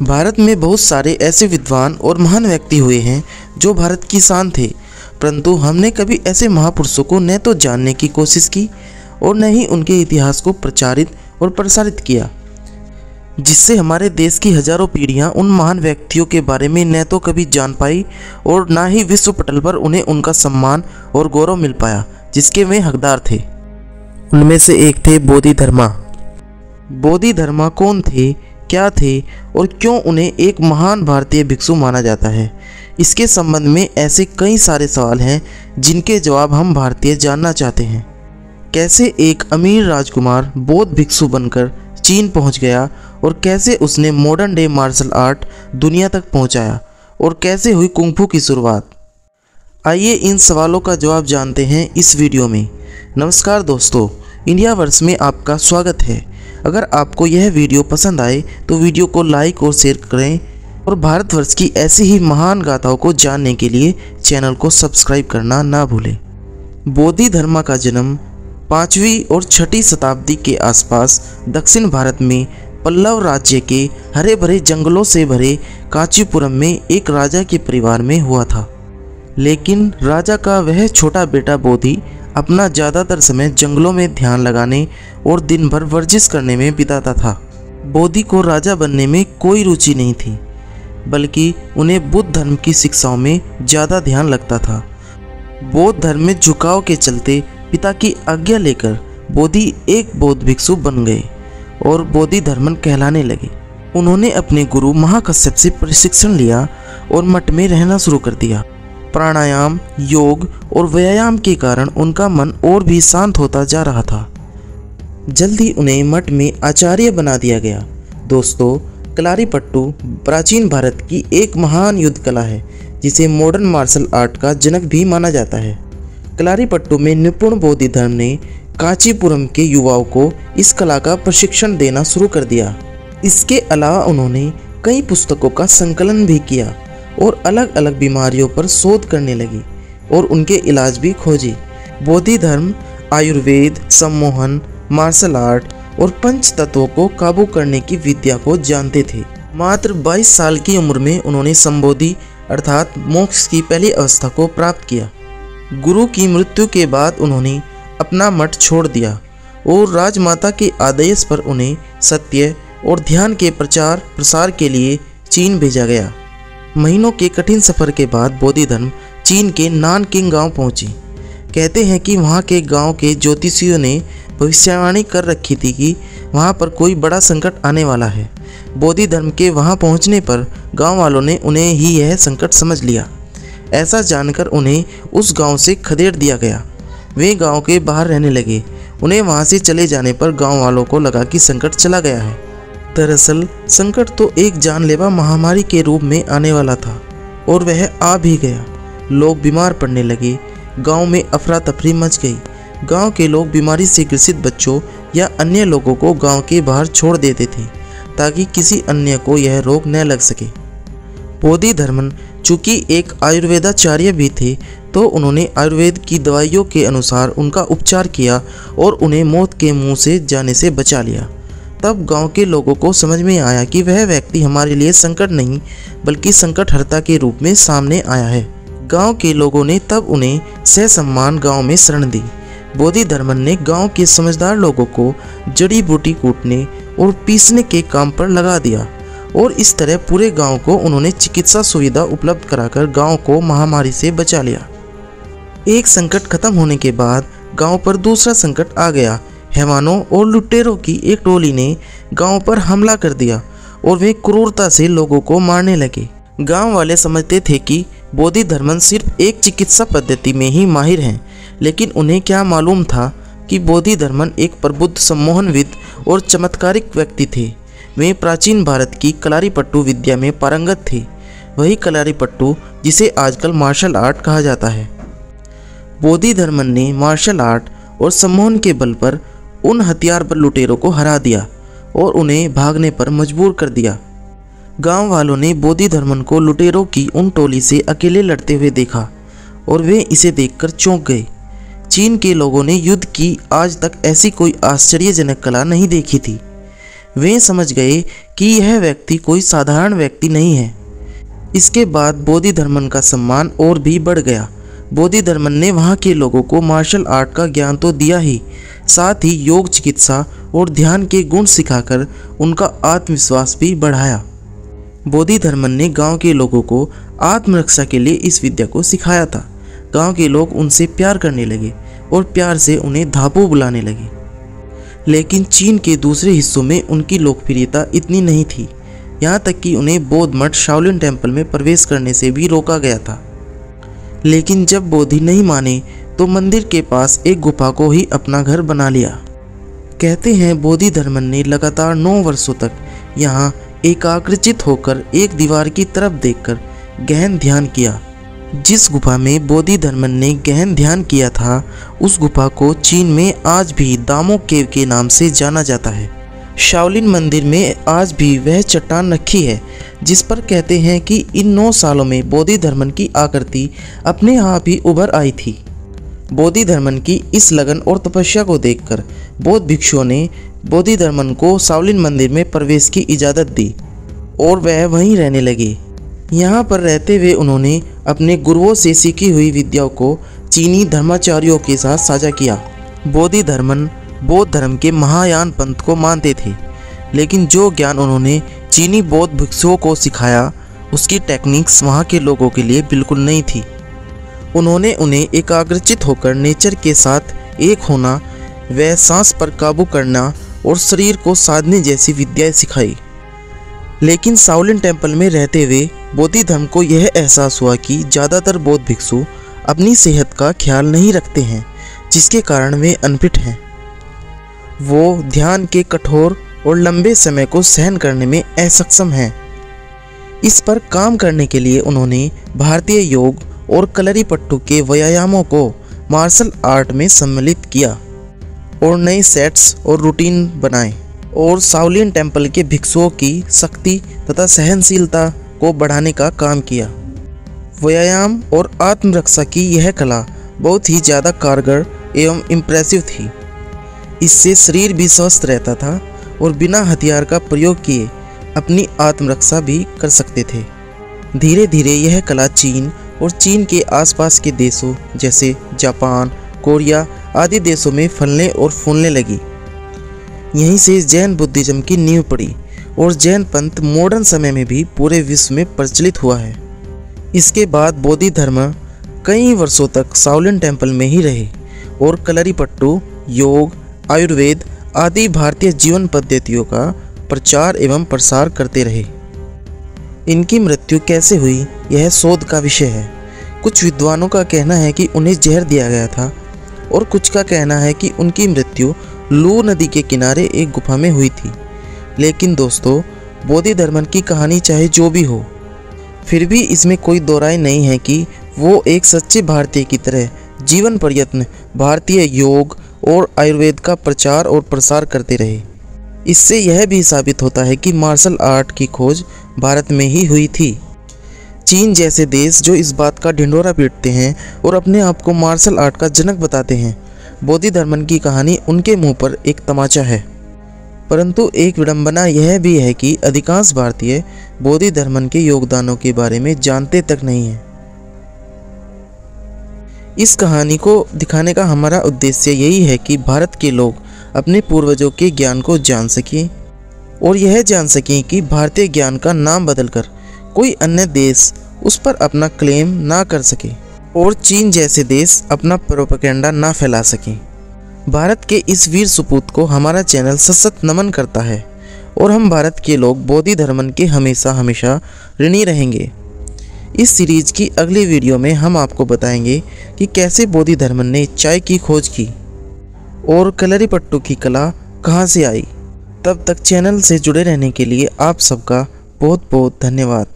भारत में बहुत सारे ऐसे विद्वान और महान व्यक्ति हुए हैं जो भारत की शान थे, परंतु हमने कभी ऐसे महापुरुषों को न तो जानने की कोशिश की और न ही उनके इतिहास को प्रचारित और प्रसारित किया, जिससे हमारे देश की हजारों पीढ़ियां उन महान व्यक्तियों के बारे में न तो कभी जान पाई और ना ही विश्व पटल पर उन्हें उनका सम्मान और गौरव मिल पाया जिसके वे हकदार थे। उनमें से एक थे बोधिधर्मा। बोधिधर्मा कौन थे, क्या थे और क्यों उन्हें एक महान भारतीय भिक्षु माना जाता है, इसके संबंध में ऐसे कई सारे सवाल हैं जिनके जवाब हम भारतीय जानना चाहते हैं। कैसे एक अमीर राजकुमार बौद्ध भिक्षु बनकर चीन पहुंच गया और कैसे उसने मॉडर्न डे मार्शल आर्ट दुनिया तक पहुंचाया और कैसे हुई कुंग-फू की शुरुआत। आइए इन सवालों का जवाब जानते हैं इस वीडियो में। नमस्कार दोस्तों, इंडिया वर्स में आपका स्वागत है। अगर आपको यह वीडियो पसंद आए तो वीडियो को लाइक और शेयर करें और भारतवर्ष की ऐसी ही महान गाथाओं को जानने के लिए चैनल को सब्सक्राइब करना ना भूलें। बोधिधर्मा का जन्म 5वीं और 6वीं शताब्दी के आसपास दक्षिण भारत में पल्लव राज्य के हरे भरे जंगलों से भरे कांचीपुरम में एक राजा के परिवार में हुआ था। लेकिन राजा का वह छोटा बेटा बोधि अपना ज़्यादातर समय जंगलों में ध्यान लगाने और दिन भर वर्जिश करने में बिताता था। बोधि को राजा बनने में कोई रुचि नहीं थी, बल्कि उन्हें बुद्ध धर्म की शिक्षाओं में ज़्यादा ध्यान लगता था। बौद्ध धर्म में झुकाव के चलते पिता की आज्ञा लेकर बोधि एक बौद्ध भिक्षु बन गए और बोधिधर्मन कहलाने लगे। उन्होंने अपने गुरु महाकश्यप से प्रशिक्षण लिया और मठ में रहना शुरू कर दिया। प्राणायाम, योग और व्यायाम के कारण उनका मन और भी शांत होता जा रहा था। जल्द ही उन्हें मठ में आचार्य बना दिया गया। दोस्तों, कलारीपट्टू प्राचीन भारत की एक महान युद्ध कला है जिसे मॉडर्न मार्शल आर्ट का जनक भी माना जाता है। कलारीपट्टू में निपुण बोधिधर्म ने कांचीपुरम के युवाओं को इस कला का प्रशिक्षण देना शुरू कर दिया। इसके अलावा उन्होंने कई पुस्तकों का संकलन भी किया और अलग अलग बीमारियों पर शोध करने लगी और उनके इलाज भी खोजे। बोधिधर्म आयुर्वेद, सम्मोहन, मार्शल आर्ट और पंच तत्वों को काबू करने की विद्या को जानते थे। मात्र 22 साल की उम्र में उन्होंने संबोधि अर्थात मोक्ष की पहली अवस्था को प्राप्त किया। गुरु की मृत्यु के बाद उन्होंने अपना मठ छोड़ दिया और राजमाता के आदेश पर उन्हें सत्य और ध्यान के प्रचार प्रसार के लिए चीन भेजा गया। महीनों के कठिन सफर के बाद बोधिधर्म चीन के नानकिंग गांव पहुंचे। कहते हैं कि वहां के गांव के ज्योतिषियों ने भविष्यवाणी कर रखी थी कि वहां पर कोई बड़ा संकट आने वाला है। बोधिधर्म के वहां पहुंचने पर गांव वालों ने उन्हें ही यह संकट समझ लिया। ऐसा जानकर उन्हें उस गांव से खदेड़ दिया गया। वे गांव के बाहर रहने लगे। उन्हें वहां से चले जाने पर गांव वालों को लगा कि संकट चला गया है। दरअसल संकट तो एक जानलेवा महामारी के रूप में आने वाला था और वह आ भी गया। लोग बीमार पड़ने लगे। गांव में अफरा तफरी मच गई। गांव के लोग बीमारी से ग्रसित बच्चों या अन्य लोगों को गांव के बाहर छोड़ देते थे ताकि किसी अन्य को यह रोग न लग सके। बोधिधर्मन चूँकि एक आयुर्वेदाचार्य भी थे तो उन्होंने आयुर्वेद की दवाइयों के अनुसार उनका उपचार किया और उन्हें मौत के मुंह से जाने से बचा लिया। तब गांव के लोगों को समझ में आया कि वह व्यक्ति हमारे लिए संकट नहीं बल्कि संकटहर्ता के रूप में सामने आया है। गांव के लोगों ने तब उन्हें ससम्मान गांव में शरण दी। बोधिधर्मन ने गांव के समझदार लोगों को जड़ी बूटी कूटने और पीसने के काम पर लगा दिया और इस तरह पूरे गांव को उन्होंने चिकित्सा सुविधा उपलब्ध कराकर गांव को महामारी से बचा लिया। एक संकट खत्म होने के बाद गांव पर दूसरा संकट आ गया। हैवानों और लुटेरों की एक टोली ने गांव पर हमला कर दिया और वे क्रूरता से लोगों को मारने लगे। गांव वाले समझते थे कि बोधिधर्मन सिर्फ एक चिकित्सा पद्धति में ही माहिर हैं, लेकिन उन्हें क्या मालूम था कि बोधिधर्मन एक प्रबुद्ध सम्मोहनविद और चमत्कारिक व्यक्ति थे। वे प्राचीन भारत की कलारीपट्टू विद्या में पारंगत थे, वही कलारीपट्टू जिसे आजकल मार्शल आर्ट कहा जाता है। बोधिधर्मन ने मार्शल आर्ट और सम्मोहन के बल पर उन हथियार पर लुटेरों को हरा दिया और उन्हें भागने पर मजबूर कर दिया। गांव वालों ने बोधिधर्मन को लुटेरों की उन टोली से अकेले लड़ते हुए देखा और वे इसे देखकर चौंक गए। चीन के लोगों ने युद्ध की आज तक ऐसी कोई आश्चर्यजनक कला नहीं देखी थी। वे समझ गए कि यह व्यक्ति कोई साधारण व्यक्ति नहीं है। इसके बाद बोधिधर्मन का सम्मान और भी बढ़ गया। बोधिधर्मन ने वहाँ के लोगों को मार्शल आर्ट का ज्ञान तो दिया ही, साथ ही योग, चिकित्सा और ध्यान के गुण सिखाकर उनका आत्मविश्वास भी बढ़ाया। बोधिधर्मन ने गांव के लोगों को आत्मरक्षा के लिए इस विद्या को सिखाया था। गांव के लोग उनसे प्यार करने लगे और प्यार से उन्हें धापू बुलाने लगे। लेकिन चीन के दूसरे हिस्सों में उनकी लोकप्रियता इतनी नहीं थी, यहाँ तक कि उन्हें बौद्ध मठ शाओलिन टेम्पल में प्रवेश करने से भी रोका गया था। लेकिन जब बोधि नहीं माने तो मंदिर के पास एक गुफा को ही अपना घर बना लिया। कहते हैं बोधिधर्मन ने लगातार 9 वर्षों तक यहाँ एकाग्रचित होकर एक दीवार की तरफ देखकर गहन ध्यान किया। जिस गुफा में बोधिधर्मन ने गहन ध्यान किया था, उस गुफा को चीन में आज भी दामो केव के नाम से जाना जाता है। शाओलिन मंदिर में आज भी वह चट्टान रखी है जिस पर कहते हैं कि इन 9 सालों में बोधिधर्मन की आकृति अपने आप ही उभर आई थी। बोधिधर्मन की इस लगन और तपस्या को देखकर बौद्ध भिक्षुओं ने बोधिधर्मन को शाओलिन मंदिर में प्रवेश की इजाज़त दी और वह वहीं रहने लगे। यहाँ पर रहते हुए उन्होंने अपने गुरुओं से सीखी हुई विद्याओं को चीनी धर्माचार्यों के साथ साझा किया। बोधिधर्मन बौद्ध धर्म के महायान पंथ को मानते थे, लेकिन जो ज्ञान उन्होंने चीनी बौद्ध भिक्षुओं को सिखाया उसकी टेक्निक्स वहाँ के लोगों के लिए बिल्कुल नहीं थी। उन्होंने उन्हें एकाग्रचित होकर नेचर के साथ एक होना, व सांस पर काबू करना और शरीर को साधने जैसी विद्याएं सिखाई। लेकिन शाओलिन टेम्पल में रहते हुए बोधिधर्म को यह एहसास हुआ कि ज़्यादातर बौद्ध भिक्षु अपनी सेहत का ख्याल नहीं रखते हैं, जिसके कारण वे अनफिट हैं। वो ध्यान के कठोर और लंबे समय को सहन करने में असक्षम हैं। इस पर काम करने के लिए उन्होंने भारतीय योग और कलरीपट्टू के व्यायामों को मार्शल आर्ट में सम्मिलित किया और नए सेट्स और रूटीन बनाए और शाओलिन टेम्पल के भिक्षुओं की शक्ति तथा सहनशीलता को बढ़ाने का काम किया। व्यायाम और आत्मरक्षा की यह कला बहुत ही ज़्यादा कारगर एवं इम्प्रेसिव थी। इससे शरीर भी स्वस्थ रहता था और बिना हथियार का प्रयोग किए अपनी आत्मरक्षा भी कर सकते थे। धीरे धीरे यह कला चीन और चीन के आसपास के देशों जैसे जापान, कोरिया आदि देशों में फलने और फूलने लगी। यहीं से जैन बुद्धिज्म की नींव पड़ी और जैन पंथ मॉडर्न समय में भी पूरे विश्व में प्रचलित हुआ है। इसके बाद बोधिधर्म कई वर्षों तक शाओलिन टेम्पल में ही रहे और कलरीपट्टू, योग, आयुर्वेद आदि भारतीय जीवन पद्धतियों का प्रचार एवं प्रसार करते रहे। इनकी मृत्यु कैसे हुई यह शोध का विषय है। कुछ विद्वानों का कहना है कि उन्हें जहर दिया गया था और कुछ का कहना है कि उनकी मृत्यु लू नदी के किनारे एक गुफा में हुई थी। लेकिन दोस्तों, बोधिधर्मन की कहानी चाहे जो भी हो, फिर भी इसमें कोई दो राय नहीं है कि वो एक सच्चे भारतीय की तरह जीवन प्रयत्न भारतीय योग और आयुर्वेद का प्रचार और प्रसार करते रहे। इससे यह भी साबित होता है कि मार्शल आर्ट की खोज भारत में ही हुई थी। चीन जैसे देश जो इस बात का ढिंढोरा पीटते हैं और अपने आप को मार्शल आर्ट का जनक बताते हैं, बोधिधर्मन की कहानी उनके मुंह पर एक तमाचा है। परंतु एक विडंबना यह भी है कि अधिकांश भारतीय बोधिधर्मन के योगदानों के बारे में जानते तक नहीं हैं। इस कहानी को दिखाने का हमारा उद्देश्य यही है कि भारत के लोग अपने पूर्वजों के ज्ञान को जान सकें और यह जान सकें कि भारतीय ज्ञान का नाम बदलकर कोई अन्य देश उस पर अपना क्लेम ना कर सके और चीन जैसे देश अपना प्रोपेगेंडा ना फैला सकें। भारत के इस वीर सपूत को हमारा चैनल सशक्त नमन करता है और हम भारत के लोग बोधिधर्मन के हमेशा हमेशा ऋणी रहेंगे। इस सीरीज की अगली वीडियो में हम आपको बताएंगे कि कैसे बोधिधर्मन ने चाय की खोज की और कलरीपट्टू की कला कहाँ से आई। तब तक चैनल से जुड़े रहने के लिए आप सबका बहुत बहुत धन्यवाद।